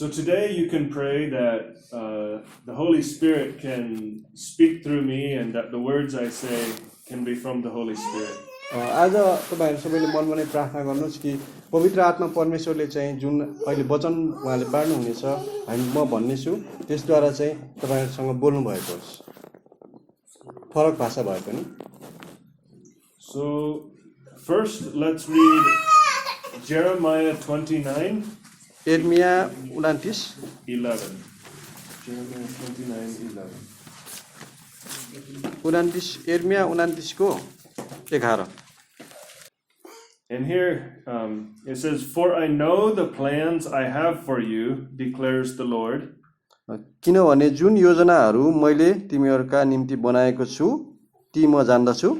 So today you can pray that the Holy Spirit can speak through me and that the words I say can be from the Holy Spirit. आज तपाईहरु सबैले मनमा नै प्रार्थना गर्नुस् कि पवित्र आत्मा परमेश्वरले चाहिँ जुन अहिले वचन उहाँले बाड्नु हुनेछ हामी म भन्ने छु त्यसद्वारा चाहिँ तपाईहरुसँग बोल्नु भएको होस् फरक भाषा भए पनि So first let's read Jeremiah 29 यिर्मिया 29 11. Jeremiah 29:11. 29 यिर्मिया 29 को 11. And here it says, "For I know the plans I have for you, declares the Lord." किनभने जुन योजनाहरू मैले तिमीहरूका निम्ति बनाएको छु ती म जान्दछु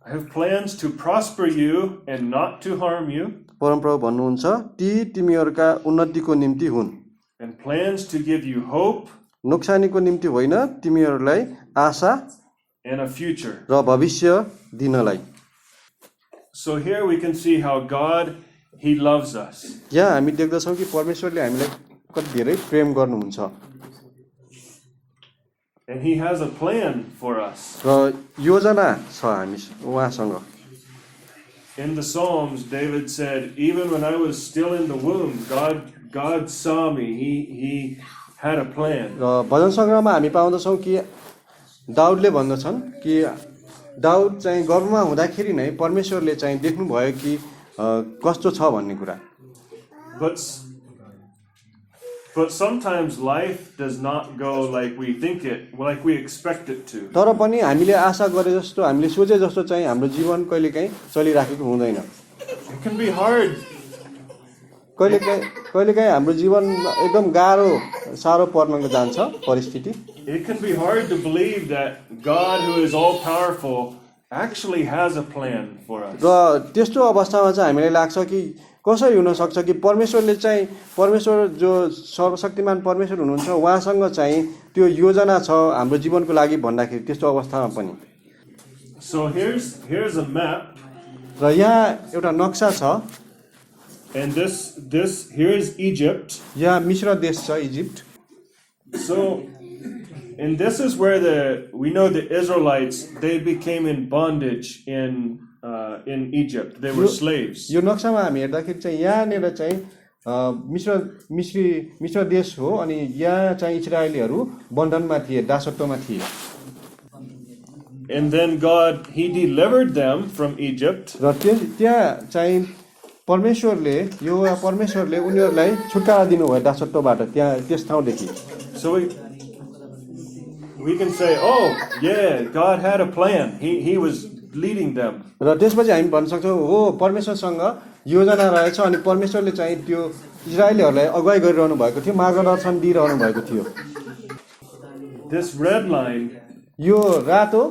I have plans to prosper you and not to harm you, परमप्रभु भन्नुहुन्छ ती तिमीहरूका उन्नतिको निम्ति हुन् and plans to give you hope नोक्सानीको निम्ति होइन तिमीहरूलाई आशा and a future. र भविष्य दिनलाई So here we can see how God, He loves us. यहाँ हामी देख्दछौँ कि परमेश्वरले हामीलाई कति धेरै प्रेम गर्नुहुन्छ And He has a plan for us. र योजना छ हामी उहाँसँग In the Psalms, David said, even when I was still in the womb, God saw me. He had a plan. र भजन सङ्ग्रहमा हामी पाउँदछौँ कि दाउदले भन्दछन् कि दाउद चाहिँ गर्भमा हुँदाखेरि नै परमेश्वरले चाहिँ देख्नुभयो कि कस्तो छ भन्ने कुरा But sometimes life does not go like we think it, like we expect it to. तर पनि हामीले आशा गरे जस्तो हामीले सोचे जस्तो चाहिँ हाम्रो जीवन कहिलेकाहीँ चलिराखेको हुँदैन It can be hard. कहिलेकाहीँ हाम्रो जीवन एकदम साह्रो पर्न जान्छ परिस्थिति It can be hard to believe that God, who is all powerful, actually has a plan for us. र त्यस्तो अवस्थामा चाहिँ हामीलाई लाग्छ कि कसरी हुन सक्छ कि परमेश्वर जो सर्वशक्तिमान परमेश्वर हुनुहुन्छ उहाँसँग चाहिँ त्यो योजना छ हाम्रो जीवनको लागि भन्दाखेरि त्यस्तो अवस्थामा पनि So here's a map. र यहाँ एउटा नक्सा छ And here is Egypt. यहाँ मिश्र देश छ Egypt So and this is where we know the Israelites, they became in bondage in Egypt. They were slaves. यो नक्सामा हामी हेर्दाखेरि चाहिँ यहाँनिर चाहिँ मिश्र देश हो अनि यहाँ चाहिँ इस्राएलीहरू बन्धनमा थिए दासत्वमा थिए And then God, He delivered them from Egypt. र त्यहाँ चाहिँ परमेश्वरले उनीहरूलाई छुटकारा दिनुभयो दासत्वबाट त्यहाँ त्यस ठाउँदेखि So we can say, oh yeah, God had a plan. He was leading them. र त्यसपछि हामी भन्न सक्छौँ हो परमेश्वरसँग योजना रहेछ अनि परमेश्वरले चाहिँ त्यो इस्राएलीहरूलाई अगुवाई गरिरहनु भएको थियो मार्गदर्शन दिइरहनु भएको थियो This red line, यो रातो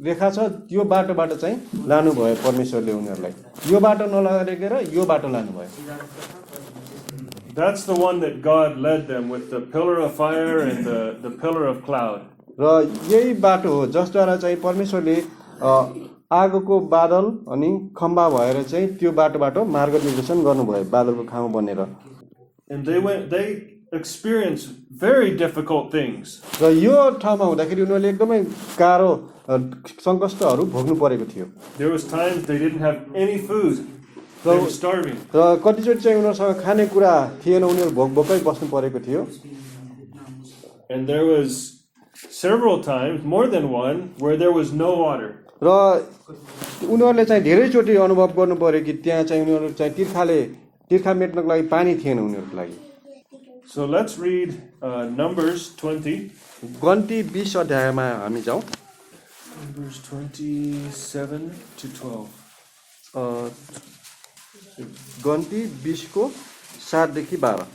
रेखा छ यो बाटोबाट चाहिँ लानुभयो परमेश्वरले उनीहरूलाई यो बाटो नलगेर यो बाटो लानुभयो that's the one that God led them with the pillar of fire and the pillar of cloud. र यही बाटो हो जसद्वारा चाहिँ परमेश्वरले आगोको बादल अनि खम्बा भएर चाहिँ त्यो बाटोबाट मार्ग निर्देशन गर्नुभयो बादलको खाँबो बनेर And they experienced very difficult things. र यो ठाउँमा हुँदाखेरि उनीहरूले एकदमै गाह्रो सङ्कष्टहरू भोग्नु परेको थियो There was times they didn't have any food. They were starving. र कतिचोटि चाहिँ उनीहरूसँग खानेकुरा थिएन उनीहरू भोकै बस्नु परेको थियो And there was several times, more than one, where there was no water. र उनीहरूले चाहिँ धेरैचोटि अनुभव गर्नु पर्यो कि त्यहाँ चाहिँ उनीहरू चाहिँ तिर्खा मेट्नको लागि पानी थिएन उनीहरूको लागि So let's read Numbers 20. गन्ती 20 अध्यायमा हामी जाउँ Numbers 27 to 12. गन्ती 20 को 7 देखि 12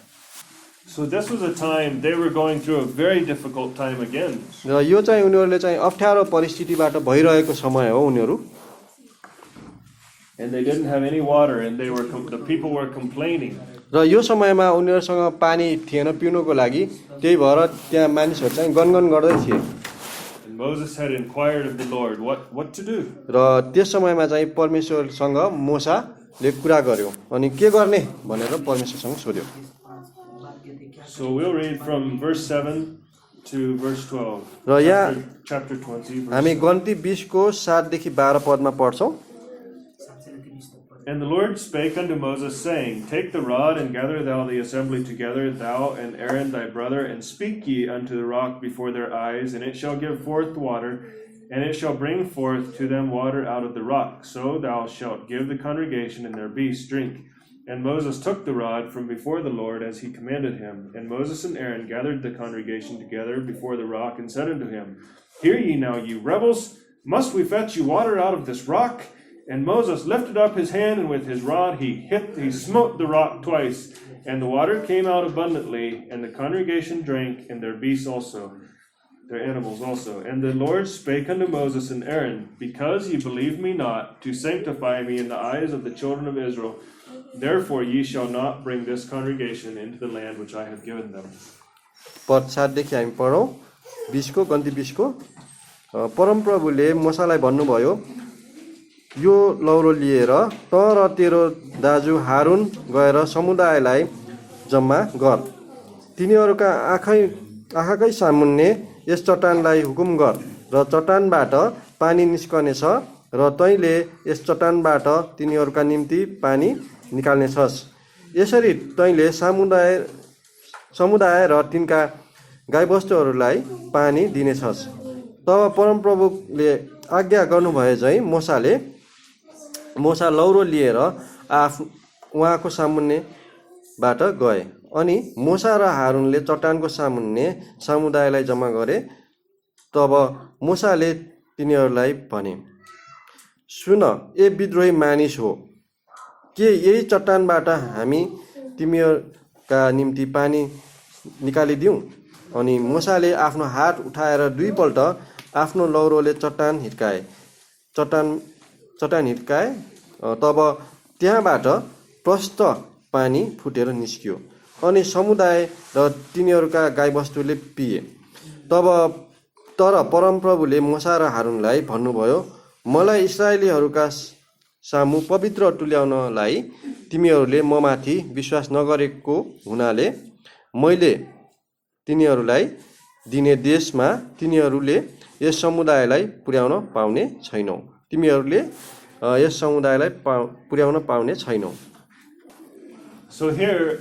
So this was a time they were going through a very difficult time again. र यो चाहिँ उनीहरूले चाहिँ अप्ठ्यारो परिस्थितिबाट भइरहेको समय हो उनीहरू And they didn't have any water and the people were complaining. र यो समयमा उनीहरूसँग पानी थिएन पिउनको लागि त्यही भएर त्यहाँ मानिसहरू चाहिँ गनगन गर्दै थिए And Moses had inquired of the Lord what to do. र त्यस समयमा चाहिँ परमेश्वरसँग मोसाले कुरा गर्यो अनि के गर्ने भनेर परमेश्वरसँग सोध्यो So we'll read from verse 7 to verse 12. र यहाँ Chapter 20. Verse हामी 7. गन्ती 20 को 7 देखि 12 पदमा पढ्छौँ. And the Lord spake unto Moses, saying, Take the rod, and gather thou the assembly together, thou and Aaron thy brother, and speak ye unto the rock before their eyes, and it shall give forth water, and it shall bring forth to them water out of the rock. So thou shalt give the congregation and their beasts drink. And Moses took the rod from before the Lord as he commanded him. And Moses and Aaron gathered the congregation together before the rock, and said unto him, Hear ye now, you rebels, must we fetch you water out of this rock? And Moses lifted up his hand, and with his rod he smote the rock twice, and the water came out abundantly, and the congregation drank, and their beasts also, their animals also. And the Lord spake unto Moses and Aaron, Because ye believe me not, to sanctify me in the eyes of the children of Israel, therefore ye shall not bring this congregation into the land which I have given them. पद 7 देखि हामी पढौँ. 20 को गन्ती 20 को. परमप्रभुले मूसालाई भन्नुभयो, यो लौरो लिएर त र तेरो दाजु हारुन गएर समुदायलाई जम्मा गर. तिनीहरूका आँखाकै सामुन्ने यस चट्टानलाई हुकुम गर, र चट्टानबाट पानी निस्कनेछ, र तैँले यस चट्टानबाट तिनीहरूका निम्ति पानी निकाल्नेछस्. यसरी तैँले समुदाय र तिनका गाईबस्तुहरूलाई पानी दिनेछस्. तब परमप्रभुले आज्ञा गर्नुभए झैँ मूसा लौरो लिएर उहाँको सामुन्नेबाट गए. अनि मूसा र हारुनले चट्टानको सामुन्ने समुदायलाई जम्मा गरे. तब मूसाले तिनीहरूलाई भने, सुन, ए विद्रोही मानिस हो, के यही चट्टानबाट हामी तिमीहरूका निम्ति पानी निकालिदिउँ? अनि मूसाले आफ्नो हात उठाएर 2 पल्ट आफ्नो लौरोले चट्टान हिर्काए. तब त्यहाँबाट प्रष्ट पानी फुटेर निस्कियो, अनि समुदाय र तिनीहरूका गाईबस्तुले पिए. तर परमप्रभुले मूसा र हारुनलाई भन्नुभयो, मलाई इस्राएलीहरूका सामु पवित्र तुल्याउनलाई तिमीहरूले ममाथि विश्वास नगरेको हुनाले मैले तिनीहरूलाई दिने देशमा तिनीहरूले यस समुदायलाई पुर्याउन पाउने छैनौ. So here,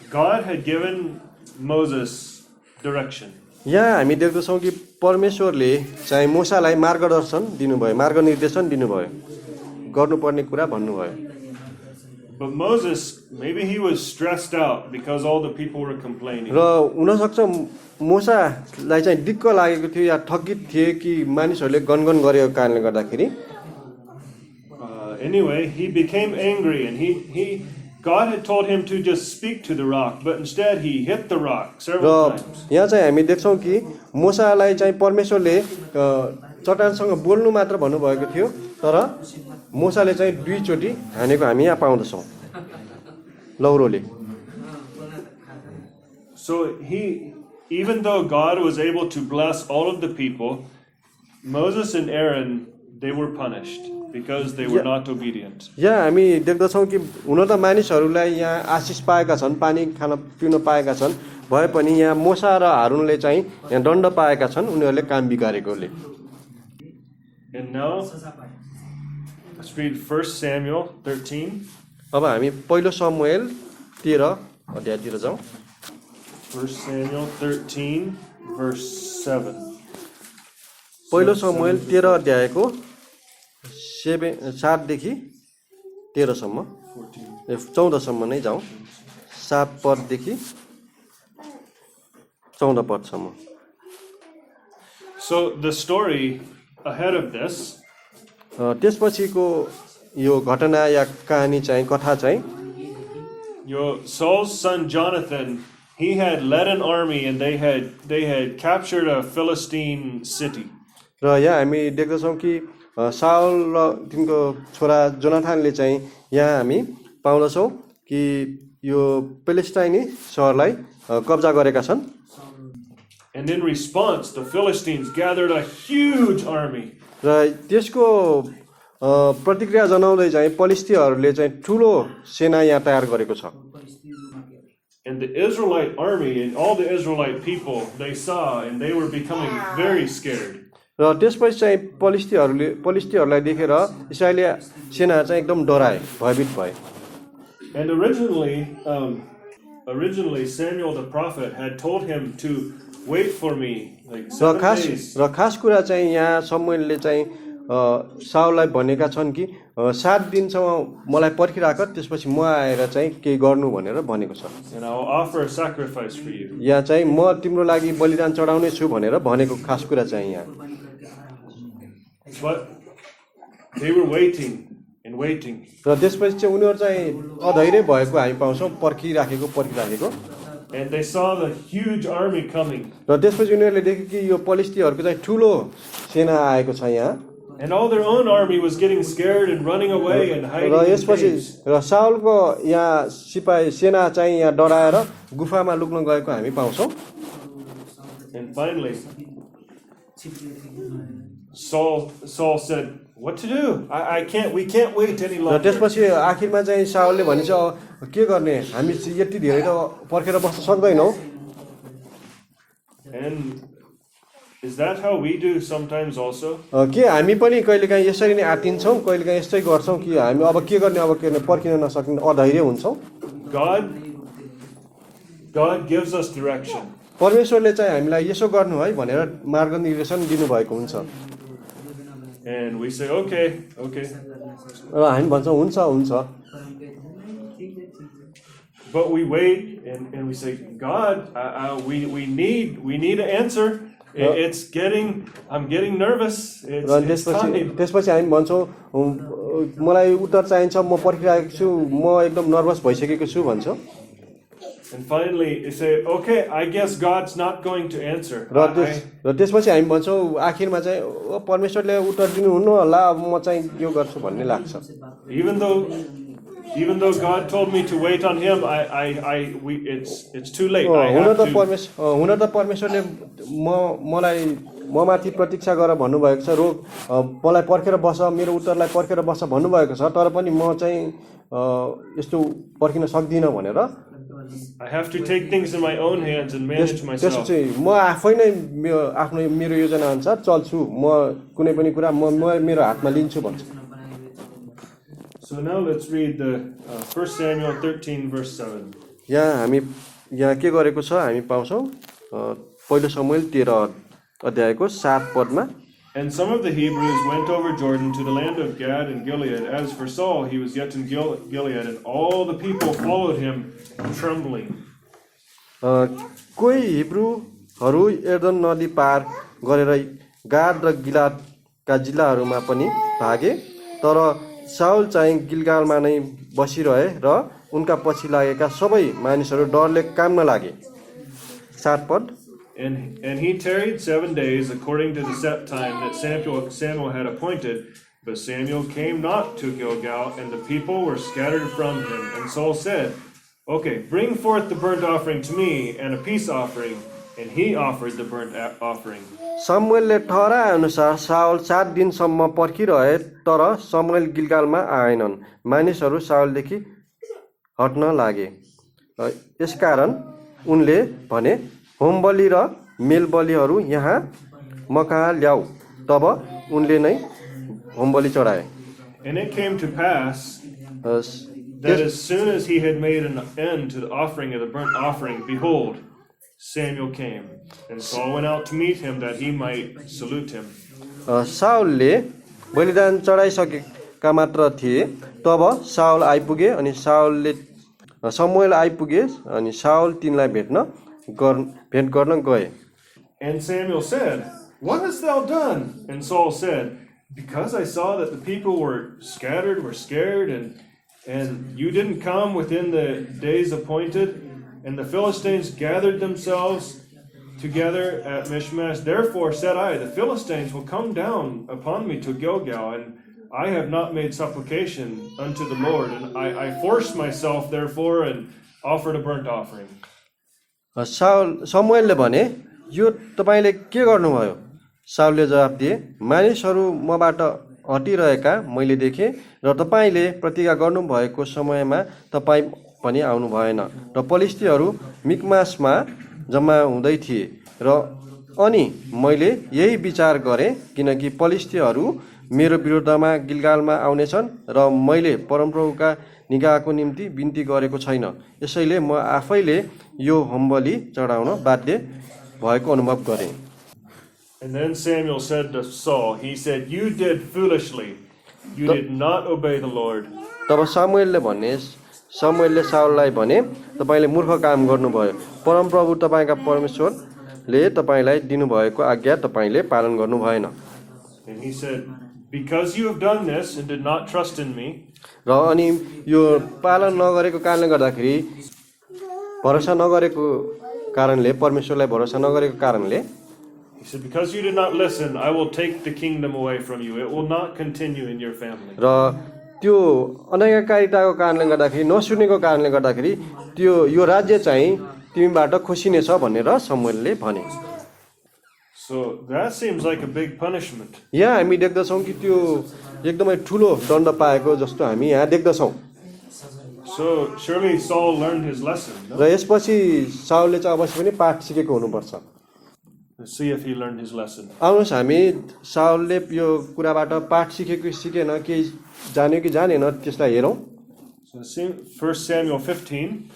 God had given Moses direction. यहाँ हामी देख्दछौँ कि परमेश्वरले चाहिँ मूसालाई मार्गनिर्देशन दिनुभयो, गर्नुपर्ने कुरा भन्नुभयो. But Moses, maybe he was stressed out because all the people were complaining. र हुनसक्छ मूसालाई चाहिँ दिक्क लागेको थियो या थकित थिए कि मानिसहरूले गनगन गरेको कारणले गर्दाखेरि. Anyway, he became angry, and God had told him to just speak to the rock, but instead he hit the rock several times. यहाँ चाहिँ हामी देख्छौँ कि मूसालाई चाहिँ परमेश्वरले चट्टानसँग बोल्नु मात्र भन्नुभएको थियो, तर मूसाले चाहिँ 2 चोटि हानेको हामी यहाँ पाउँदछौँ लौरोले. So even though God was able to bless all of the people, Moses and Aaron, they were punished because they were not obedient. यहाँ हामी देख्दछौँ कि हुन त मानिसहरूलाई यहाँ आशिष पाएका छन्, पानी खान पिउन पाएका छन्, भए पनि यहाँ मूसा र हारुनले चाहिँ यहाँ दण्ड पाएका छन् उनीहरूले काम बिगारेकोले. And now let's read 1 Samuel 13. अब हामी पहिलो शमूएल 13 अध्यायतिर जाउँ. 1 Samuel 13 verse 7. पहिलो शमूएल 13 अध्यायको 7 देखि 13 सम्म 14 सम्म नै जाउँ. 7 पददेखि 14 पदसम्म. So the story ahead of this, त्यसपछिको यो घटना या कहानी चाहिँ कथा चाहिँ Saul's son Jonathan, he had led an army, and they had captured a Philistine city. र यहाँ हामी देख्दछौँ कि साउल र तिनको छोरा जोनाथानले चाहिँ यहाँ हामी पाउँदछौँ कि यो पेलेस्टाइनी सहरलाई कब्जा गरेका छन्. And in response, the Philistines gathered a huge army. र त्यसको प्रतिक्रिया जनाउँदै चाहिँ पलिस्तीहरूले चाहिँ ठुलो सेना यहाँ तयार गरेको छ. And the Israelite army and all the Israelite people, they saw and they were becoming very scared. र त्यसपछि चाहिँ पलिस्तीहरूलाई देखेर इस्राएली सेना चाहिँ एकदम डराए, भयभीत भए। And originally Samuel the prophet had told him to wait for me like 7 days. र खास कुरा चाहिँ यहाँ शमूएलले चाहिँ साउललाई भनेका छन् कि 7 दिनसम्म मलाई पर्खिराख, त्यसपछि म आएर चाहिँ केही गर्नु भनेर भनेको छ। And I will offer a sacrifice for you. यहाँ चाहिँ म तिम्रो लागि बलिदान चढाउने छु भनेर भनेको खास कुरा चाहिँ यहाँ। But they were waiting and waiting. र त्यसपछि चाहिँ उनीहरू चाहिँ अधैर्य भएको हामी पाउँछौँ, पर्खिराखेको। And they saw the huge army coming. र त्यसपछि उनीहरूले देखे कि यो पलिस्तीहरूको चाहिँ ठुलो सेना आएको छ यहाँ। And all their own army was getting scared and running away and hiding र in यसपछि caves. र साउलको यहाँ सिपाही सेना चाहिँ यहाँ डराएर गुफामा लुक्न गएको हामी पाउँछौँ। And finally, Saul said, "What to do? We can't wait any र longer." त्यसपछि आखिरमा चाहिँ साउलले भनिन्छ के गर्ने, हामी यति धेरै त पर्खेर बस्न सक्दैनौँ। And is that how we do sometimes also? के हामी पनि कहिलेकाहीँ यसरी नै आत्तिन्छौँ, कहिलेकाहीँ यस्तै गर्छौँ कि हामी अब के गर्ने पर्खिन नसक्ने अधैर्य हुन्छौँ। God gives us direction. परमेश्वरले चाहिँ हामीलाई यसो गर्नु है भनेर मार्गनिर्देशन दिनुभएको हुन्छ। And we say, okay. र हामी भन्छौँ हुन्छ। But we wait and we say, God, we need an answer. I'm getting nervous. It's time. त्यसपछि हामी भन्छौँ मलाई उत्तर चाहिन्छ, म पर्खिरहेको छु, म एकदम नर्भस भइसकेको छु भन्छौँ। And finally, you say, okay, I guess God's not going to answer. र त्यसपछि हामी भन्छौँ आखिरमा चाहिँ परमेश्वरले उत्तर दिनुहुन्न होला, अब म चाहिँ यो गर्छु भन्ने लाग्छ। Even though God told me to wait on Him, it's too late. हुन त परमेश्वरले ममाथि प्रतीक्षा गर भन्नुभएको छ, मलाई पर्खेर बस, मेरो उत्तरलाई पर्खेर बस भन्नुभएको छ, तर पनि म चाहिँ यस्तो पर्खिन सक्दिनँ भनेर I have to take things in my own hands and manage myself. त्यसपछि म आफै नै मेरो योजना अनुसार चल्छु, म कुनै पनि कुरा म मेरो हातमा लिन्छु भन्छ। So now let's read the 1 Samuel 13 verse 7. यहाँ के गरेको छ हामी पाउँछौँ पहिलो शमूएल 13 अध्यायको 7 पदमा। And some of the Hebrews went over Jordan to the land of Gad and Gilead. As for Saul, he was yet in Gilead, and all the people followed him, trembling. कोही हिब्रूहरू यर्दन नदी पार गरेर गाद र गिलादका जिल्लाहरूमा पनि भागे, तर साउल चाहिँ गिलगालमा नै बसिरहे र उनका पछि लागेका सबै मानिसहरू डरले काम्न लागे। 7 पद। And he tarried 7 days according to the set time that Samuel had appointed, but Samuel came not to Gilgal, and the people were scattered from him. And Saul said, "Okay, bring forth the burnt offering to me and a peace offering." And he offered the burnt offering. शमूएलले ठहराए अनुसार साउल 7 दिनसम्म पर्खिरहे, तर शमूएल गिलगालमा आएनन्। मानिसहरू साउलदेखि हट्न लागे। यसकारण उनले भने, होमबलि र मेलबलिहरू यहाँ मकहाँ ल्याऊ। तब उनले नै होमबलि चढाए। And it came to pass that as soon as he had made an end to the offering of the burnt offering, behold, Samuel came, and Saul went out to meet him that he might salute him. साउलले बलिदान चढाइसकेका मात्र थिए, तब साउल आइपुगे अनि शमूएल आइपुगे अनि साउल तिनलाई भेट गर्न गए। And Samuel said, "What hast thou done?" And Saul said, "Because I saw that the people were scared, and you didn't come within the days appointed, and the Philistines gathered themselves together at Michmash. Therefore said I, the Philistines will come down upon me to Gilgal, and I have not made supplication unto the Lord, and I forced myself therefore and offered a burnt offering." शमूएलले भने, यो तपाईले के गर्नुभयो? साउलले जवाफ दिए, मानिसहरू मबाट हटिरहेका मैले देखेँ र तपाईँले प्रतिज्ञा गर्नुभएको समयमा तपाईँ पनि आउनु भएन र फलिस्तीहरू मिकमासमा जम्मा हुँदै थिए र अनि मैले यही विचार गरेँ किनकि फलिस्तीहरू मेरो विरुद्धमा गिलगालमा आउनेछन् र मैले परमप्रभुका निगाहको निम्ति बिन्ती गरेको छैन यसैले म आफैले यो होमबलि चढाउन बाध्य भएको अनुभव गरेँ। And then Samuel said to Saul, he said, "You did foolishly. You did not obey the Lord." तब सामुएलले साउललाई भने तपाईले मूर्ख काम गर्नुभयो परमप्रभु तपाईका परमेश्वरले तपाईलाई दिनुभएको आज्ञा तपाईले पालन गर्नु भएन। And he said, "Because you have done this and did not trust in me." र अनि यो पालन नगरेको कारणले गर्दाखेरि भरोसा नगरेको कारणले परमेश्वरलाई भरोसा नगरेको कारणले He said, "Because you did not listen, I will take the kingdom away from you. It will not continue in your family." र त्यो अनाज्ञाकारिताको कारणले गर्दाखेरि नसुनेको कारणले गर्दाखेरि त्यो यो राज्य चाहिँ तिमीबाट खोसिनेछ भनेर शमूएलले भने। So that seems like a big punishment. यहाँ हामी देख्दछौँ कि त्यो एकदमै ठुलो दण्ड पाएको जस्तो हामी यहाँ देख्दछौँ। So surely Saul learned his lesson. No? र यसपछि साउलले चाहिँ अवश्य पनि पाठ सिकेको हुनुपर्छ। Let's see if he learned his lesson. आउनुहोस् हामी साउलले यो कुराबाट पाठ सिकेको सिकेन के जान्यो कि जानेन त्यसलाई हेरौँ। So 1 Samuel 15.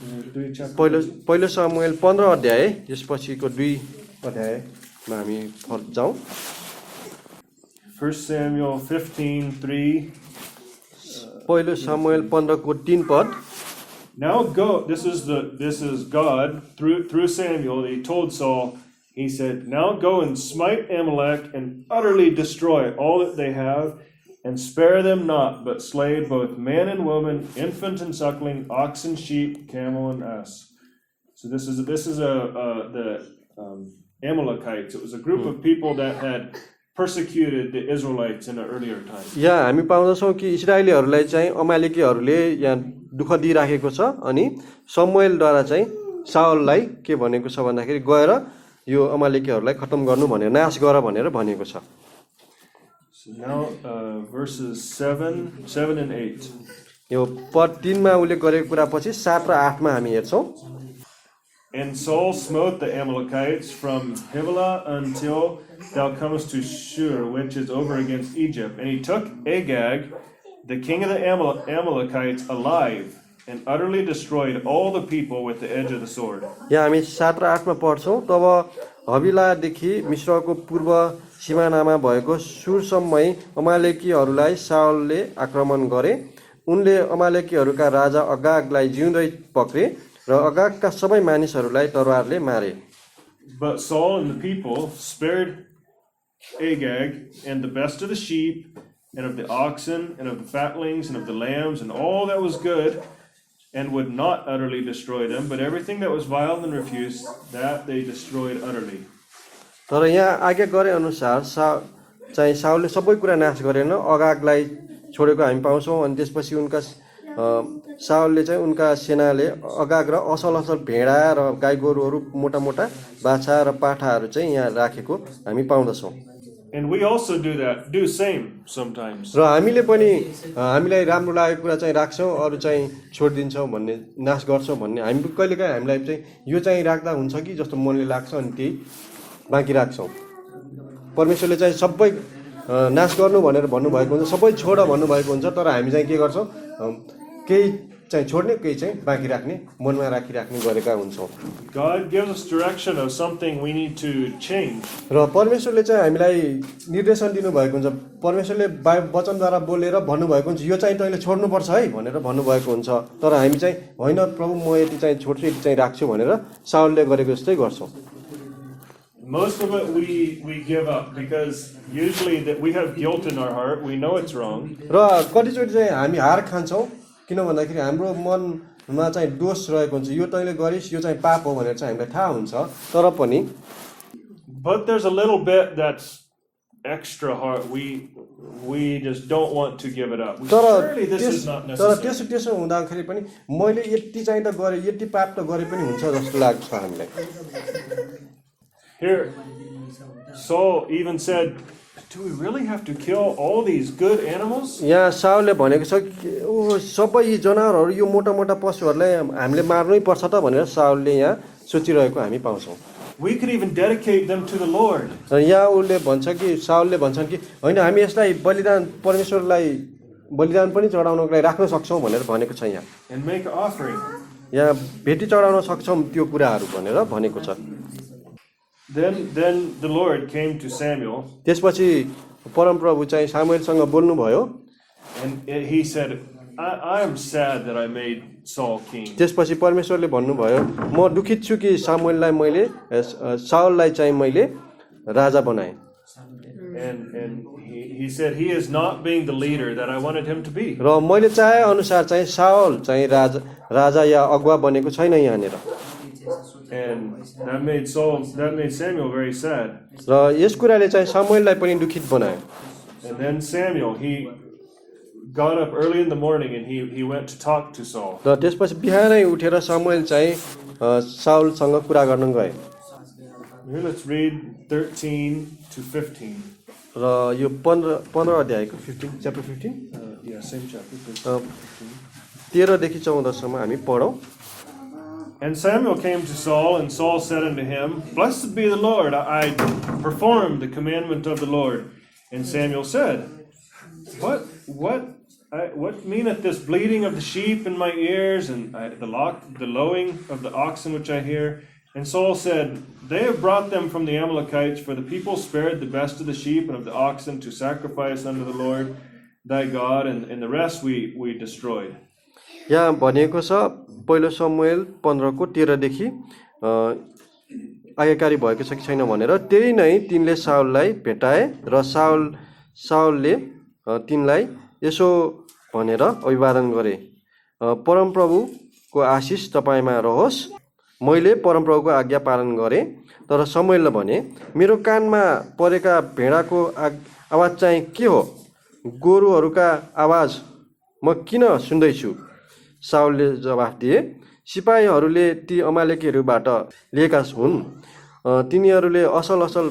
पहिलो सामुएल 15 अध्याय यसपछिको 2 अध्यायमा हामी जाउँ। 1 Samuel 15:3. पहिलो सामुएल 15 को 3 पद। Now go. This is God through Samuel. He told Saul. He said, "Now go and smite Amalek and utterly destroy all that they have, and spare them not, but slay both man and woman, infant and suckling, ox and sheep, camel and ass." So this is the Amalekites. It was a group of people that had persecuted the Israelites in an earlier time. यहाँ हामी पाउँदछौँ कि इस्राएलीहरूलाई चाहिँ अमालेकीहरूले यहाँ दुःख दिइराखेको छ अनि शमूएलद्वारा चाहिँ साउललाई के भनेको छ भन्दाखेरि गएर यो अमालेकीहरूलाई खत्म गर्नु भनेर नाश गर भनेर भनेको छ। So now verses 7 and 8. यो पद 3 मा उल्लेख गरेको कुरा पछि 7 र 8 मा हामी हेर्छौँ। And Saul smote the Amalekites from Havilah until thou comest to Shur, which is over against Egypt. And he took Agag, the king of the Amalekites, alive, and utterly destroyed all the people with the edge of the sword. यहाँ हामी 7 र 8 मा पढ्छौँ। तब हविलादेखि मिश्रको पूर्व सिमानामा भएको सुरसम्मै अमालेकीहरूलाई साउलले आक्रमण गरे। उनले अमालेकीहरूका राजा अगागलाई जिउँदै पक्रे र अगागका सबै मानिसहरूलाई तरवारले मारे। But Saul and the people spared Agag and the best of the sheep and of the oxen and of the fatlings and of the lambs and all that was good, and would not utterly destroy them, but everything that was vile and refused, that they destroyed utterly. तर यहाँ आज्ञा गरे अनुसार चाहिँ साउलले सबै कुरा नाश गरेन, अगागलाई छोडेको हामी पाउँछौँ। अनि त्यसपछि उनका साउलले चाहिँ उनका सेनाले अगाग र असल असल भेडा र गाई गोरुहरू मोटा मोटा बाछा र पाठाहरू चाहिँ यहाँ राखेको हामी पाउँदछौँ। And we also do same sometimes. र हामीले पनि हामीलाई राम्रो लागेको कुरा चाहिँ राख्छौँ, अरू चाहिँ छोडिदिन्छौँ भन्ने, नाश गर्छौँ भन्ने हामी कहिलेकाहीँ हामीलाई चाहिँ यो चाहिँ राख्दा हुन्छ कि जस्तो मनले लाग्छ अनि त्यही बाँकी राख्छौँ। परमेश्वरले चाहिँ सबै नाश गर्नु भनेर भन्नुभएको हुन्छ, सबै छोड भन्नुभएको हुन्छ, तर हामी चाहिँ के गर्छौँ, केही चाहिँ छोड्ने केही चाहिँ बाँकी राख्ने, मनमा राखिराख्ने गरेका हुन्छौँ। God gives us direction of something we need to change. र परमेश्वरले चाहिँ हामीलाई निर्देशन दिनुभएको हुन्छ, परमेश्वरले वचनद्वारा बोलेर भन्नुभएको हुन्छ यो चाहिँ तैँले छोड्नुपर्छ है भनेर भन्नुभएको हुन्छ, तर हामी चाहिँ होइन प्रभु म यति चाहिँ छोड्छु यति चाहिँ राख्छु भनेर साउलले गरेको जस्तै गर्छौँ। Most of it we give up because usually that we have guilt in our heart. We know it's wrong. र कतिचोटि चाहिँ हामी हार खान्छौँ किन भन्दाखेरि हाम्रो मनमा चाहिँ दोष रहेको हुन्छ, यो तैँले गरिस् यो चाहिँ पाप हो भनेर चाहिँ हामीलाई थाहा हुन्छ, तर पनि But there's a little bit that's extra hard. We just don't want to give it up. Surely this is not necessary. तर त्यसो हुँदाखेरि पनि मैले यति चाहिँ त गरेँ यति पाप त गरे पनि हुन्छ जस्तो लाग्छ हामीलाई। Here, Saul even said do we really have to kill all these good animals? यहाँ साउलले भनेको छ कि ओ सबै यी जनावरहरू यो मोटा मोटा पशुहरूलाई हामीले मार्नै पर्छ त भनेर साउलले यहाँ सोचिरहेको हामी पाउँछौँ। We could even dedicate them to the Lord. र यहाँ उसले भन्छ कि साउलले भन्छन् कि होइन हामी यसलाई बलिदान परमेश्वरलाई बलिदान पनि चढाउनको लागि राख्न सक्छौँ भनेर भनेको छ यहाँ। And make an offering. यहाँ भेटी चढाउन सक्छौँ त्यो कुराहरू भनेर भनेको छ। Then the Lord came to Samuel. त्यसपछि परमप्रभु चाहिँ सामुएलसँग बोल्नुभयो। And he said, I am sad that I made Saul king. त्यसपछि परमेश्वरले भन्नुभयो म दुखित छु कि साउललाई चाहिँ मैले राजा बनाएँ। And he said he is not being the leader that I wanted him to be. र मैले चाहे अनुसार चाहिँ साउल चाहिँ राजा या अगुवा बनेको छैन यहाँनिर। And that made Samuel very sad. र यस कुराले चाहिँ सामुएललाई पनि दुखित बनायो। And then Samuel, he got up early in the morning and he went to talk to Saul. र त्यसपछि बिहानै उठेर सामुएल चाहिँ साउलसँग कुरा गर्न गए। Here let's read 13 to 15. र यो 15 अध्यायको 15 chapter 15 Yeah, same chapter. 13 देखि 14 सम्म हामी पढौँ। And Samuel came to Saul, and Saul said unto him, Blessed be the Lord, I performed the commandment of the Lord. And Samuel said, What meaneth this bleating of the sheep in my ears, and the lowing of the oxen which I hear? And Saul said, They have brought them from the Amalekites, for the people spared the best of the sheep and of the oxen to sacrifice unto the Lord thy God, and the rest we destroyed. यहाँ भनेको छ पहिलो Samuel 15 को 13 देखि आज्ञाकारी भएको छ कि छैन भनेर त्यही नै तिनले साउललाई भेटाए र साउलले तिनलाई यसो भनेर अभिवादन गरे, परमप्रभुको आशिष तपाईमा रहोस्। मैले परमप्रभुको आज्ञा पालन गरेँ। तर समुएलले भने, मेरो कानमा परेका भेडाको आवाज चाहिँ के हो? गोरुहरूका आवाज म किन सुन्दैछु? साउलले जवाफ दिए, सिपाहीहरूले ती अमालेकीहरूबाट लिएका हुन्। तिनीहरूले असल असल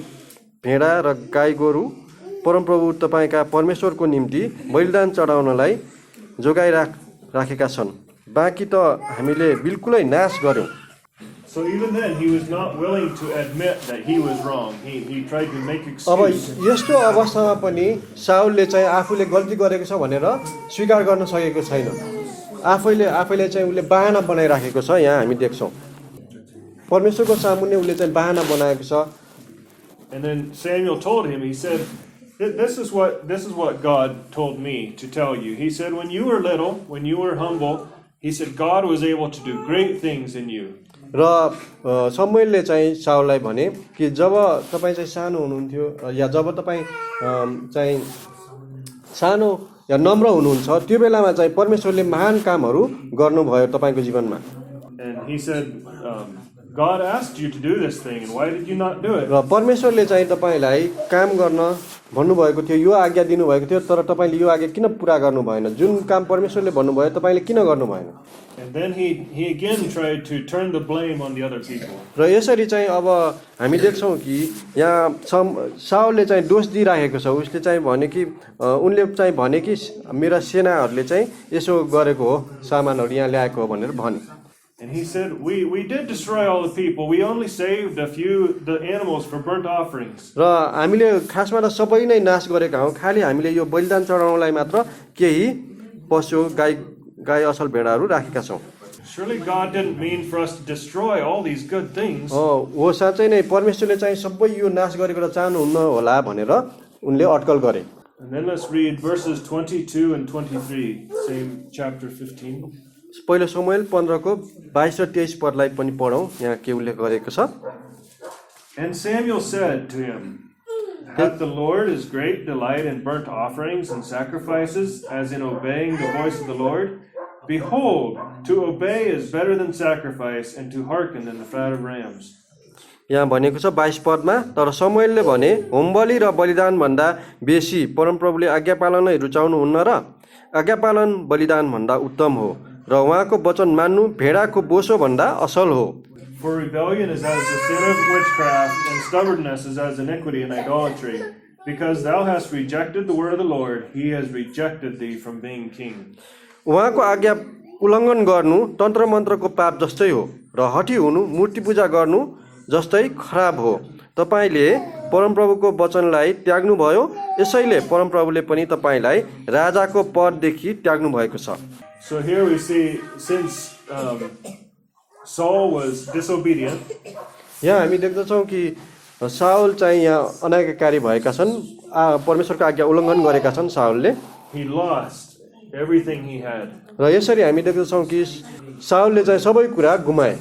भेडा र गाई गोरु परमप्रभु तपाईका परमेश्वरको निम्ति बलिदान चढाउनलाई जोगाइराखेका छन्। बाँकी त हामीले बिल्कुलै नाश गर्यौं। So even then he was not willing to admit that he was wrong. He tried to make excuse. अब यस्तो अवस्थामा पनि साउलले चाहिँ आफूले गल्ती गरेको छ भनेर स्वीकार गर्न सकेको छैन। आफैले चाहिँ उले बहाना बनाइराखेको छ। यहाँ हामी देख्छौं परमेश्वरको सामुन्ने उले चाहिँ बहाना बनाएको छ। And then Samuel told him, he said, this is what God told me to tell you. He said, when you were little, when you were humble, he said God was able to do great things in you. र समुएलले चाहिँ साउललाई भने कि जब तपाई चाहिँ सानो हुनुहुन्थ्यो या जब तपाई चाहिँ सानो या नम्र हुनुहुन्छ त्यो बेलामा चाहिँ परमेश्वरले महान कामहरू गर्नुभयो तपाईको जीवनमा। And he said, God asked you to do this thing, and why did you not do it? र परमेश्वरले चाहिँ तपाईलाई काम गर्न भन्नुभएको थियो, यो आज्ञा दिनुभएको थियो, तर तपाईले यो आज्ञा किन पूरा गर्नु भएन? जुन काम परमेश्वरले भन्नुभयो तपाईले किन गर्नु भएन? And then he again tried to turn the blame on the other people. र यसरी चाहिँ अब हामी देख्छौं कि यहाँ साउलले चाहिँ दोष दिइराखेको छ। उसले चाहिँ भने कि उनले चाहिँ भने कि मेरा सेनाहरूले चाहिँ यसो गरेको हो, सामानहरू यहाँ ल्याएको हो भनेर भने। And he said, we did destroy all the people. We only saved the animals for burnt offerings. र हामीले खासमा त सबै नै नाश गरेका हौं, खाली हामीले यो बलिदान चढाउनलाई मात्र केही पशु गाई असल भेडाहरू राखेका छौं। Surely God didn't mean for us to destroy all these good things. हो साँच्चै नै परमेश्वरले चाहिँ सबै यो नाश गरेको र चाहनुहुन्न होला भनेर उनले अटकल गरे। And then let's read verses 22 and 23, same chapter 15. पहिलो समुएल 15 को 22 र 23 पदलाई पनि पढौं। यहाँ के उल्लेख गरेको छ? And Samuel said to him, Hath the Lord his great delight in burnt offerings and sacrifices, as in obeying the voice of the Lord? Behold, to obey is better than sacrifice, and to hearken than the fat of rams. यहाँ भनेको छ 22 पदमा, तर समुएलले भने, होमबलि र बलिदान भन्दा बेसी परमप्रभुले आज्ञा पालन नै रुचाउनुहुन्न र आज्ञा पालन बलिदान भन्दा उत्तम हो र उहाँको वचन मान्नु भेडाको बोसो भन्दा असल हो। For rebellion is as the sin of witchcraft, and stubbornness is as iniquity and idolatry. Because thou hast rejected the word of the Lord, he has rejected thee from being king. उहाँको आज्ञा उल्लङ्घन गर्नु तन्त्र मन्त्रको पाप जस्तै हो र हठी हुनु मूर्ति पूजा गर्नु जस्तै खराब हो। तपाईले परमप्रभुको वचनलाई त्याग्नुभयो, यसैले परमप्रभुले पनि तपाईलाई राजाको पददेखि त्याग्नु भएको छ। So here we see, since Saul was disobedient, यहाँ हामी देख्दछौँ कि साउल चाहिँ यहाँ अनाज्ञाकारी भएका छन्, परमेश्वरको आज्ञा उल्लङ्घन गरेका छन् साउलले। he lost everything he had. र यसरी हामी देख्दछौँ कि साउलले चाहिँ सबै कुरा गुमाए,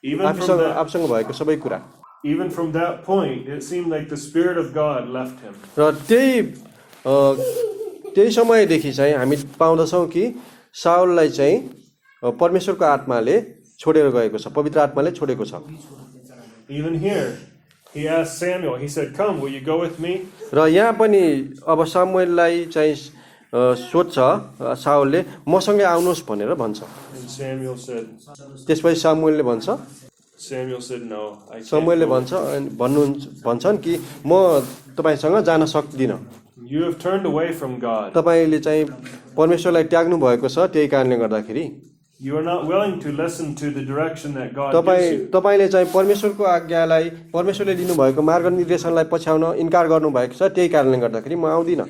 आफूसँग भएको सबै कुरा। Even from that point, it seemed like the Spirit of God left him. र त्यही समयदेखि चाहिँ हामी पाउँदछौँ कि साउललाई चाहिँ परमेश्वरको आत्माले छोडेर गएको छ, पवित्र आत्माले छोडेको छ। Even here, he asked Samuel, he said, "Come, will you go with me?" र यहाँ पनि अब सामुएललाई चाहिँ सोध्छ साउलले, मसँगै आउनुहोस् भनेर भन्छ। And Samuel said, त्यसपछि सामुएलले भन्छ, Samuel said, "No, I can't सामुएलले go." भन्छन् कि म तपाईसँग जान सक्दिनँ। You have turned away from God. तपाईले चाहिँ परमेश्वरलाई त्याग्नु भएको छ, त्यही कारणले गर्दाखेरि You are not willing to listen to the direction that God gives you. तपाईले चाहिँ परमेश्वरको आज्ञालाई, परमेश्वरले दिनु भएको मार्ग निर्देशनलाई पछ्याउन इन्कार गर्नु भएको छ, त्यही कारणले गर्दाखेरि म आउँदिनँ।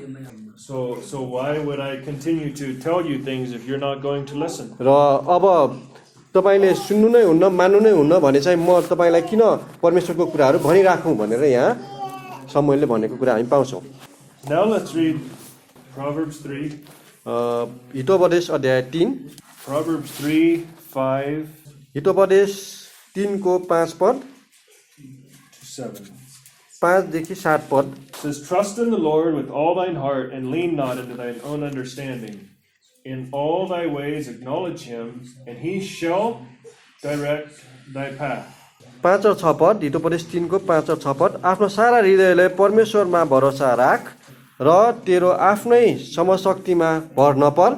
So why would I continue to tell you things if you're not going to listen? र अब तपाईले सुन्नु नै हुन्न, मान्नु नै हुन्न भने चाहिँ म तपाईलाई किन परमेश्वरको कुराहरू भनिराखौँ भनेर यहाँ सामुएलले भनेको कुरा हामी पाउँछौँ। Now let's read Proverbs 3. Hitopadesha अध्याय 3, Proverbs 3:5 हितोपदेश 3 को 5 पद, to 7. 5 देखि 7 पद। It says, "Trust in the Lord with all thine heart, and lean not into thine own understanding. In all thy ways acknowledge him, and he shall direct thy path." 5 और 6 पद, हितोपदेश 3 को 5 और 6 पद। आफ्नो सारा हृदयले परमेश्वरमा भरोसा राख र तेरो आफ्नै समशक्तिमा भर नपर।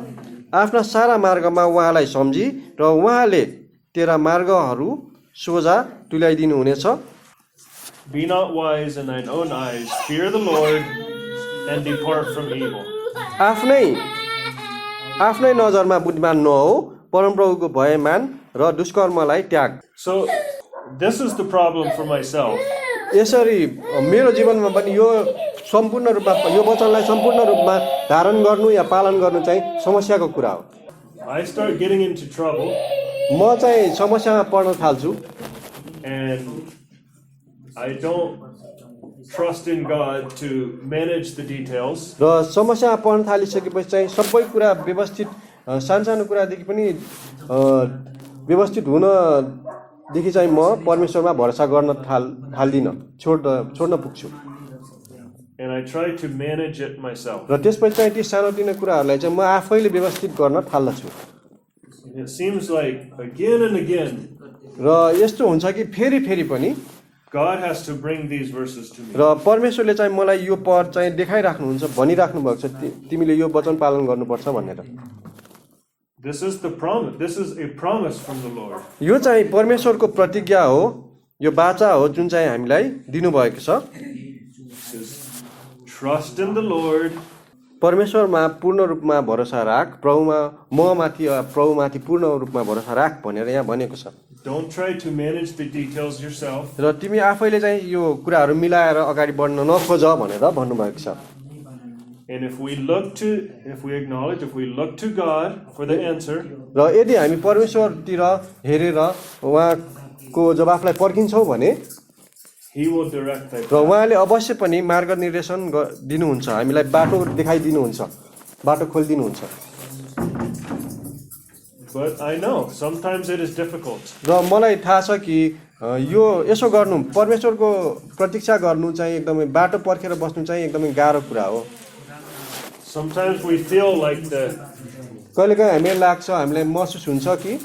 आफ्ना सारा मार्गमा उहाँलाई सम्झी र उहाँले तेरा मार्गहरू सोझा तुल्याइदिनु हुनेछ। Be not wise in thine own eyes, fear the Lord, and depart from evil. आफ्नै नजरमा बुद्धिमान नहो, परमप्रभुको भय मान र दुष्कर्मलाई त्याग। So this is the problem for myself. यसरी मेरो जीवनमा पनि यो सम्पूर्ण रूपमा यो वचनलाई सम्पूर्ण रूपमा धारण गर्नु या पालन गर्नु चाहिँ समस्याको कुरा हो। I start getting into trouble, म चाहिँ समस्यामा पर्न थाल्छु and I don't trust in God to manage the details. र समस्यामा पर्न थालिसकेपछि चाहिँ सबै कुरा व्यवस्थित, सानो कुरादेखि पनि व्यवस्थित हुनदेखि चाहिँ म परमेश्वरमा भरोसा गर्न थाल्दिनँ, छोड्न पुग्छु। And I try to manage it myself. र त्यसपछि चाहिँ ती सानोतिनो कुराहरूलाई चाहिँ म आफैले व्यवस्थित गर्न थाल्दछु। It seems like again and again र यस्तो हुन्छ कि फेरि पनि God has to bring these verses to me. र परमेश्वरले चाहिँ मलाई यो पद चाहिँ देखाइराख्नुहुन्छ, भनिराख्नु भएको छ, तिमीले यो वचन पालन गर्नुपर्छ भनेर। This is the promise. This is a promise from the Lord. यो चाहिँ परमेश्वरको प्रतिज्ञा हो, यो वाचा हो जुन चाहिँ हामीलाई दिनुभएको छ। Trust in the Lord. परमेश्वरमा पूर्ण रूपमा भरोसा राख, प्रभुमाथि पूर्ण रूपमा भरोसा राख भनेर यहाँ भनेको छ। Don't try to manage the details yourself. र तिमी आफैले चाहिँ यो कुराहरू मिलाएर अगाडि बढ्न नखोज भनेर भन्नुभएको छ। And if we look to God for the answer, र यदि हामी परमेश्वरतिर हेरेर उहाँको जवाफलाई पर्खिन्छौँ भने He will direct thy र उहाँले अवश्य पनि मार्ग निर्देशन दिनुहुन्छ, हामीलाई बाटो देखाइदिनुहुन्छ, बाटो खोलिदिनुहुन्छ। But I know sometimes it is difficult. र मलाई थाहा छ कि यो यसो गर्नु, परमेश्वरको प्रतीक्षा गर्नु चाहिँ एकदमै बाटो पर्खेर बस्नु चाहिँ एकदमै गाह्रो कुरा हो। Sometimes we feel like कहिलेकाहीँ हामीलाई लाग्छ, हामीलाई महसुस हुन्छ कि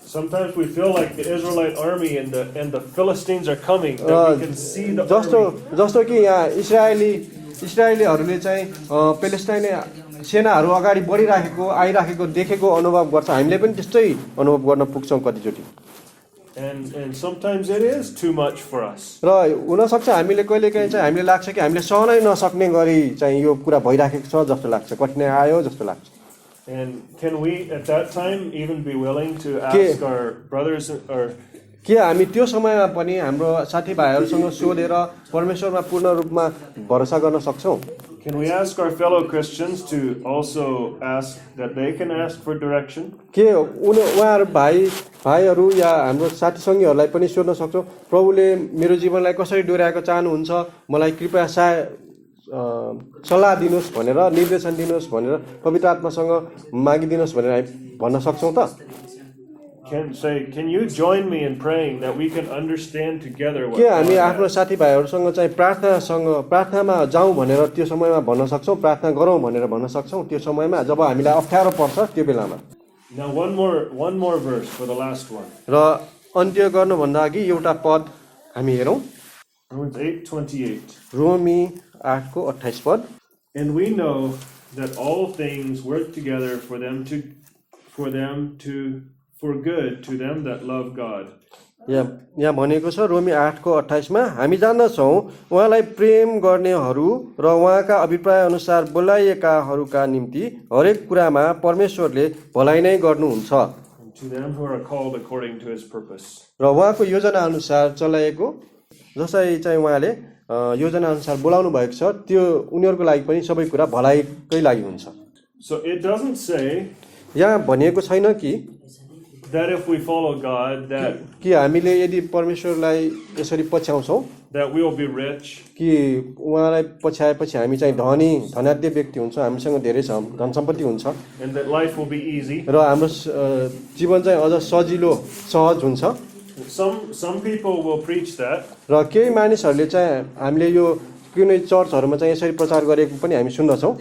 sometimes we feel like the Israelite army and the Philistines are coming. That we can see the army. जस्तो कि यहाँ इस्राएलीहरूले चाहिँ पेलेस्टाइनी सेनाहरू अगाडि बढिराखेको आइराखेको देखेको अनुभव गर्छ। हामीले पनि त्यस्तै अनुभव गर्न पुग्छौँ कतिचोटि। And sometimes it is too much for us. र हुनसक्छ हामीले कहिलेकाहीँ चाहिँ हामीले लाग्छ कि हामीले सहनै नसक्ने गरी चाहिँ यो कुरा भइराखेको छ जस्तो लाग्छ, कठिनाइ आयो जस्तो लाग्छ। And can we at that time even be willing to ask our brothers or के हामी त्यो समयमा पनि हाम्रो साथीभाइहरूसँग सोधेर परमेश्वरमा पूर्ण रूपमा भरोसा गर्न सक्छौँ? can we ask our fellow Christians to also ask that they can ask for direction? के उहाँहरू भाइहरू या हाम्रो साथीसङ्गीहरूलाई पनि सोध्न सक्छौँ, प्रभुले मेरो जीवनलाई कसरी डोर्याएको चाहनुहुन्छ, मलाई कृपया सल्लाह दिनुहोस् भनेर, निर्देशन दिनुहोस् भनेर पवित्र आत्मासँग मागिदिनुहोस् भनेर हामी भन्न सक्छौँ त? Can you join me in praying that we can understand together what के हामी God आफ्नो has? साथीभाइहरूसँग चाहिँ प्रार्थनामा जाउँ भनेर त्यो समयमा भन्न सक्छौँ, प्रार्थना गरौँ भनेर भन्न सक्छौँ त्यो समयमा जब हामीलाई अप्ठ्यारो पर्छ त्यो बेलामा? Now one more verse for the last one. र अन्त्य गर्नुभन्दा अघि एउटा पद हामी हेरौँ, Romans 8:28. रोमी 8को 28 पद। And we know that all things work together for good to them that love God. यहाँ भनेको छ रोमी 8को 28 मा, हामी जान्दछौँ उहाँलाई प्रेम गर्नेहरू र उहाँका अभिप्राय अनुसार बोलाइएकाहरूका निम्ति हरेक कुरामा परमेश्वरले भलाइ नै गर्नुहुन्छ। To them who are called according to his purpose. र उहाँको योजना अनुसार चलाएको, जसरी चाहिँ उहाँले योजना अनुसार बोलाउनु भएको छ त्यो उनीहरूको लागि पनि सबै कुरा भलाइकै लागि हुन्छ। So it doesn't say यहाँ भनिएको छैन कि that if we follow God कि हामीले यदि परमेश्वरलाई यसरी पछ्याउँछौँ that we will be rich. कि उहाँलाई पछ्याएपछि हामी चाहिँ धनाढ्य व्यक्ति हुन्छ, हामीसँग धेरै धन सम्पत्ति हुन्छ And that life will be easy. र हाम्रो जीवन चाहिँ अझ सजिलो सहज हुन्छ। Some people will preach that. र केही मानिसहरूले चाहिँ हामीले यो कुनै चर्चहरूमा चाहिँ यसरी प्रचार गरेको पनि हामी सुन्दछौँ।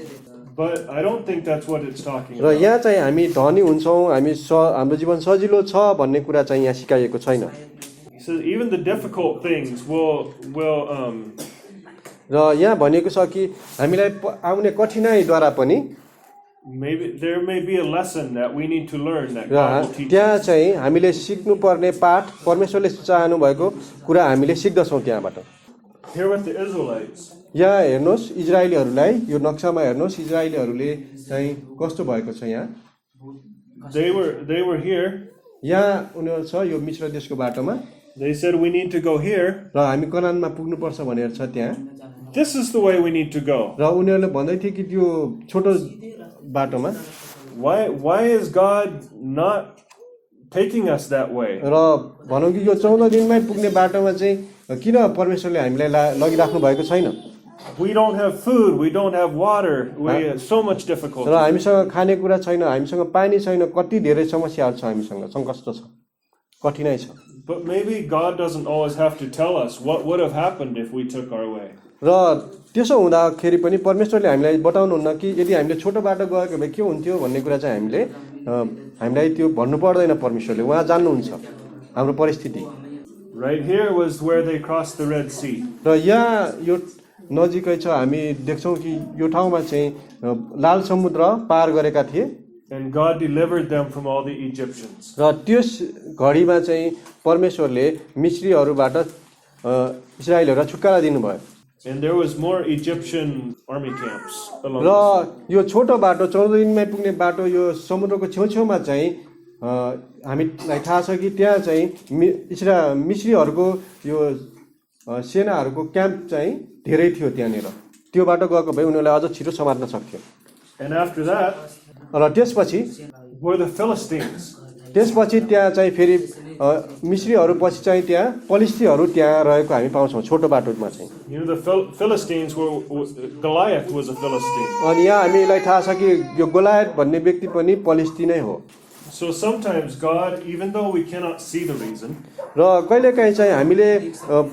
But I don't think that's what it's talking र about. यहाँ चाहिँ हामी धनी हुन्छौँ, हाम्रो जीवन सजिलो छ भन्ने कुरा चाहिँ यहाँ सिकाइएको छैन। He says even the difficult things will र यहाँ भनेको छ कि हामीलाई आउने कठिनाइद्वारा पनि maybe there may be a lesson that we need to learn that र God will teach त्यहाँ us. चाहिँ हामीले सिक्नुपर्ने पाठ, परमेश्वरले चाहनु भएको कुरा हामीले सिक्दछौँ त्यहाँबाट। Here with the Israelites, यहाँ हेर्नुहोस् इजरायलीहरूलाई, यो नक्सामा हेर्नुहोस् इजरायलीहरूले चाहिँ कस्तो भएको छ। यहाँ they were here. यहाँ उनीहरू छ यो मिश्र देशको बाटोमा, They said we need to go here. र हामी कनानमा पुग्नुपर्छ भनेर छ त्यहाँ। This is the way we need to go. र उनीहरूले भन्दै थिए कि त्यो छोटो बाटोमा Why is God not taking us that way? र भनौँ कि यो 14 दिनमै पुग्ने बाटोमा चाहिँ किन परमेश्वरले हामीलाई लगिराख्नु भएको छैन? We don't have food, we don't have water, we have so much र difficulty. हामीसँग खानेकुरा छैन, हामीसँग पानी छैन, कति धेरै समस्याहरू छ हामीसँग, सङ्कष्ट छ, कठिनाइ छ। But maybe God doesn't always have to tell us what would have happened if we took our way. र त्यसो हुँदाखेरि पनि परमेश्वरले हामीलाई बताउनुहुन्न कि यदि हामीले छोटो बाटो गएको भए के हुन्थ्यो भन्ने कुरा चाहिँ हामीलाई त्यो भन्नु पर्दैन। परमेश्वरले उहाँ जान्नुहुन्छ हाम्रो परिस्थिति। Right here was where they crossed the Red Sea. र यहाँ यो नजिकै छ, हामी देख्छौँ कि यो ठाउँमा चाहिँ लाल समुद्र पार गरेका थिए And God delivered them from all the Egyptians. र त्यस घडीमा चाहिँ परमेश्वरले मिस्रीहरूबाट इजरायलहरूलाई छुटकारा दिनुभयो। And there was more Egyptian army camps along र the sea. यो छोटो बाटो 14 दिनमै पुग्ने बाटो यो समुद्रको छेउछेउमा चाहिँ हामीलाई थाहा छ कि त्यहाँ चाहिँ मिस्रीहरूको यो सेनाहरूको क्याम्प चाहिँ धेरै थियो त्यहाँनिर। त्यो बाटो गएको भए उनीहरूलाई अझ छिटो समात्न सक्थ्यो। And after that र त्यसपछि were the Philistines. त्यहाँ चाहिँ फेरि मिस्रीहरू पछि चाहिँ त्यहाँ पलिस्तीहरू त्यहाँ रहेको हामी पाउँछौँ छोटो बाटोमा चाहिँ। You know, the Philistines were Goliath was a Philistine. अनि यहाँ हामीलाई थाहा छ कि यो गोलायत भन्ने व्यक्ति पनि पलिस्ती नै हो। So sometimes God, even though we cannot see the reason, र कहिलेकाहीँ चाहिँ हामीले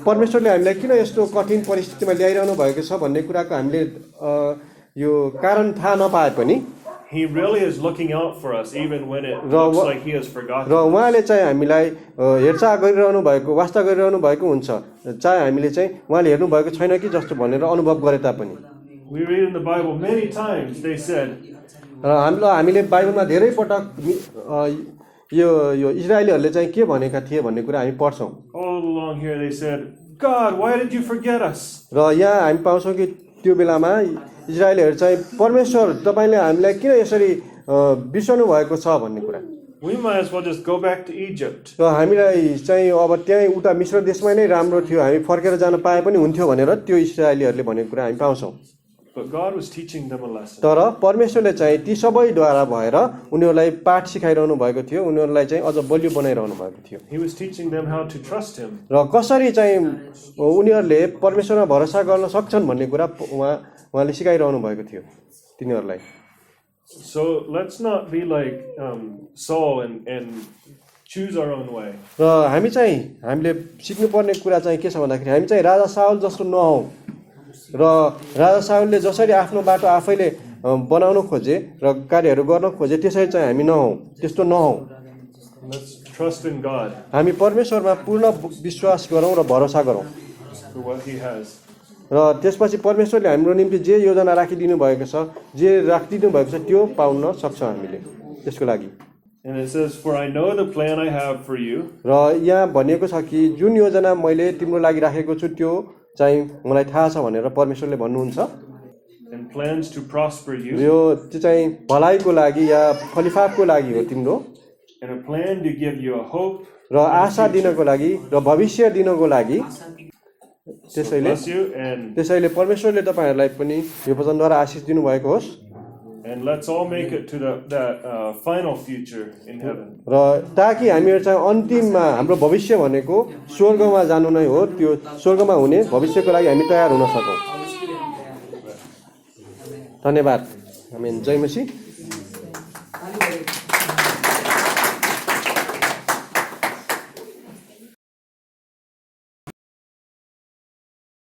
परमेश्वरले हामीलाई किन यस्तो कठिन परिस्थितिमा ल्याइरहनु भएको छ भन्ने कुराको हामीले यो कारण थाहा नपाए पनि He really is looking out for us even when it looks like He has forgotten. र उहाँले चाहिँ हामीलाई हेरचाह गरिरहनु भएको, वास्ता गरिरहनु भएको हुन्छ, चाहे हामीले चाहिँ उहाँले हेर्नु भएको छैन कि जस्तो भनेर अनुभव गरे तापनि। We read in the Bible many times they said, र हामीले बाइबलमा धेरै पटक यो इजरायलीहरूले चाहिँ के भनेका थिए भन्ने कुरा हामी पढ्छौँ। All along here they said, God, why did you forget us? र यहाँ हामी पाउँछौँ कि त्यो बेलामा इजरायलीहरू चाहिँ परमेश्वर तपाईँले हामीलाई किन यसरी बिर्सनु भएको छ भन्ने कुरा। We might as well just go back to Egypt. र हामीलाई चाहिँ अब त्यहीँ उता मिश्र देशमै नै राम्रो थियो, हामी फर्केर जान पाए पनि हुन्थ्यो भनेर त्यो इजरायलीहरूले भनेको कुरा हामी पाउँछौँ। But God was teaching them a lesson. तर परमेश्वरले चाहिँ ती सबैद्वारा भएर उनीहरूलाई पाठ सिकाइरहनु भएको थियो, उनीहरूलाई चाहिँ अझ बलियो बनाइरहनु भएको थियो। He was teaching them how to trust him. र कसरी चाहिँ उनीहरूले परमेश्वरमा भरोसा गर्न सक्छन् भन्ने कुरा उहाँले सिकाइरहनु भएको थियो तिनीहरूलाई। So let's not be like Saul and choose our own way. र हामीले सिक्नुपर्ने कुरा चाहिँ के छ भन्दाखेरि हामी चाहिँ राजा साउल जस्तो नहौँ र राजा साउलले जसरी आफ्नो बाटो आफैले बनाउन खोजे र कार्यहरू गर्न खोजे त्यसरी चाहिँ हामी नहौँ, त्यस्तो नहौँ। Let's trust in God हामी परमेश्वरमा पूर्ण विश्वास गरौँ र भरोसा गरौँ for what he has. र त्यसपछि परमेश्वरले हाम्रो निम्ति जे योजना राखिदिनु भएको छ, जे राखिदिनु भएको छ त्यो पाउन सक्छौँ हामीले त्यसको लागि। And it says, for I know the plan I have for you. र यहाँ भनिएको छ कि जुन योजना मैले तिम्रो लागि राखेको छु त्यो चाहिँ मलाई थाहा छ भनेर परमेश्वरले भन्नुहुन्छ। And plans to prosper you. यो चाहिँ भलाइको लागि या फलिफापको लागि हो तिम्रो। And a plan to give you a hope. र आशा दिनको लागि र भविष्य दिनको लागि। त्यसैले परमेश्वरले तपाईहरुलाई पनि यो वचनद्वारा आशीष दिनु भएको होस्। And let's all make it to that final future in heaven. र ताकि हामीहरु चाहिँ अन्तिममा हाम्रो भविष्य भनेको स्वर्गमा जानु नै हो, त्यो स्वर्गमा हुने भविष्यको लागि हामी तयार हुन सकौं। धन्यवाद। आमेन। जय मसीह।